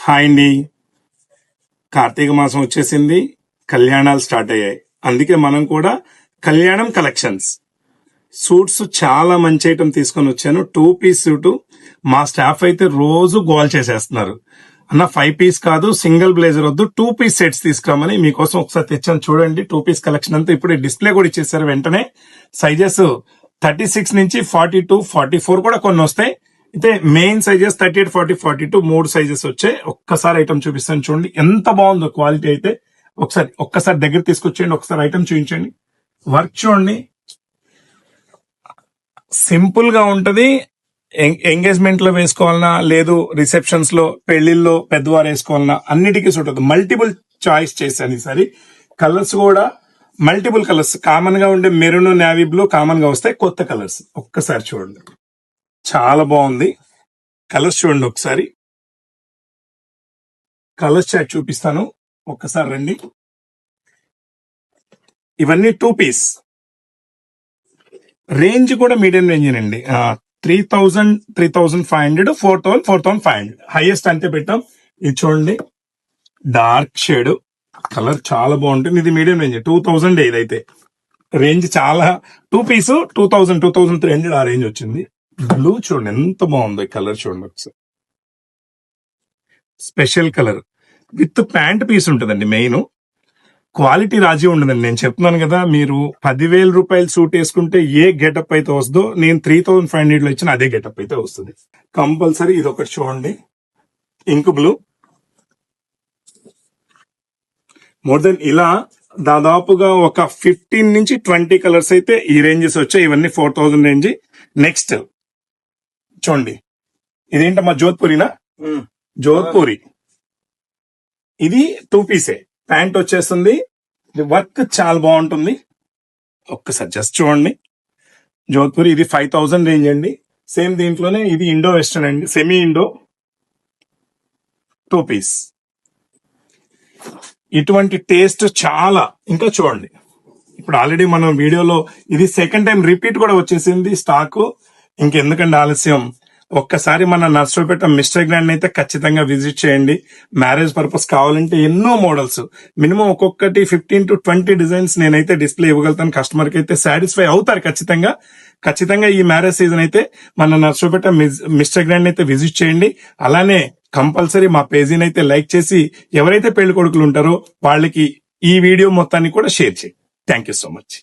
Hi అండి. కార్తీక మాసం వచ్చేసింది, కళ్యాణాలు స్టార్ట్ అయ్యాయి. అందుకే మనం కూడా కళ్యాణం కలెక్షన్స్ సూట్స్ చాలా మంచి ఐటమ్ తీసుకొని వచ్చాను. 2 పీస్ సూటు మా స్టాఫ్ అయితే రోజు గోల్ చేసేస్తున్నారు, అన్న 5 పీస్ కాదు, సింగిల్ బ్లేజర్ వద్దు, 2 పీస్ సెట్స్ తీసుకురామని. మీకోసం ఒకసారి తెచ్చాను చూడండి. 2 పీస్ కలెక్షన్ అంతా ఇప్పుడే డిస్ప్లే కూడా ఇచ్చేసారు. వెంటనే సైజెస్ 36 నుంచి 42, 44 కూడా కొన్ని వస్తాయి. అయితే మెయిన్ సైజెస్ 38, 40, 42 3 సైజెస్ వచ్చాయి. ఒక్కసారి ఐటమ్ చూపిస్తాను చూడండి, ఎంత బాగుందో క్వాలిటీ అయితే. ఒక్కసారి దగ్గర తీసుకొచ్చేయండి, ఒకసారి ఐటమ్ చూపించండి. వర్క్ చూడండి, సింపుల్ గా ఉంటది. ఎంగేజ్మెంట్ లో వేసుకోవాలన్నా, లేదు రిసెప్షన్స్ లో, పెళ్లిల్లో పెద్దవారు వేసుకోవాలన్నా అన్నిటికీ సూట్ అవుతుంది. మల్టిపుల్ చాయిస్ చేశాను ఈసారి. కలర్స్ కూడా మల్టిపుల్ కలర్స్, కామన్ గా ఉండే మెరూన్, నేవీ బ్లూ కామన్ గా వస్తాయి. కొత్త కలర్స్ ఒక్కసారి చూడండి, చాలా బాగుంది. కలర్స్ చూడండి ఒకసారి. కలర్స్ చాట్ చూపిస్తాను, ఒక్కసారి రండి. ఇవన్నీ 2 పీస్. రేంజ్ కూడా మీడియం రేంజ్ అండి. 3000, 3500, 4000, 4500 హైయెస్ట్ అంతే పెట్టాం. ఇది చూడండి, డార్క్ షేడ్ కలర్ చాలా బాగుంటుంది. ఇది మీడియం రేంజ్ 2000. ఇదైతే రేంజ్ చాలా, 2 పీస్ 2000, 2300 ఆ రేంజ్ వచ్చింది. బ్లూ చూడండి ఎంత బాగుందో, ఈ కలర్ చూడండి ఒకసారి. Special colour with pant piece ఉంటుందండి. మెయిన్ క్వాలిటీ రాజీ ఉండదండి. నేను చెప్తున్నాను కదా, మీరు 10,000 రూపాయలు సూట్ వేసుకుంటే ఏ గెటప్ అయితే వస్తుందో, నేను 3500 లో ఇచ్చిన అదే గెటప్ అయితే వస్తుంది కంపల్సరీ. ఇది ఒకటి చూడండి, ఇంక్ బ్లూ. మోర్ దెన్ ఇలా దాదాపుగా ఒక 15 నుంచి 20 కలర్స్ అయితే ఈ రేంజెస్ వచ్చాయి. ఇవన్నీ 4000 రేంజ్. నెక్స్ట్ చూడండి, ఇదేంటమ్మా, జోధ్పూరినా? జోధ్పూరి. ఇది 2 పీసే, ప్యాంట్ వచ్చేస్తుంది. వర్క్ చాలా బాగుంటుంది. ఒక్కసారి జస్ట్ చూడండి, జోధ్పూరి. ఇది 5000 రేంజ్ అండి. సేమ్ దీంట్లోనే ఇది ఇండో వెస్టర్న్ అండి, సెమీ ఇండో, 2 పీస్. ఇటువంటి టేస్ట్ చాలా. ఇంకా చూడండి, ఇప్పుడు ఆల్రెడీ మనం వీడియోలో ఇది సెకండ్ టైం రిపీట్ కూడా వచ్చేసింది స్టాక్. ఇంకెందుకంటే ఆలస్యం, ఒక్కసారి మన నర్సరావుపేట మిస్టర్ గ్రాండ్ అయితే ఖచ్చితంగా విజిట్ చేయండి. మ్యారేజ్ పర్పస్ కావాలంటే ఎన్నో మోడల్స్, మినిమం ఒక్కొక్కటి 15 to 20 డిజైన్స్ నేనైతే డిస్ప్లే ఇవ్వగలుగుతాను. కస్టమర్ కి అయితే సాటిస్ఫై అవుతారు ఖచ్చితంగా. ఈ మ్యారేజ్ సీజన్ అయితే మన నర్సరావుపేట మిస్టర్ గ్రాండ్ అయితే విజిట్ చేయండి. అలానే కంపల్సరీ మా పేజీని అయితే లైక్ చేసి, ఎవరైతే పెళ్లి కొడుకులు ఉంటారో వాళ్ళకి ఈ వీడియో మొత్తాన్ని కూడా షేర్ చేయండి. Thank you so much.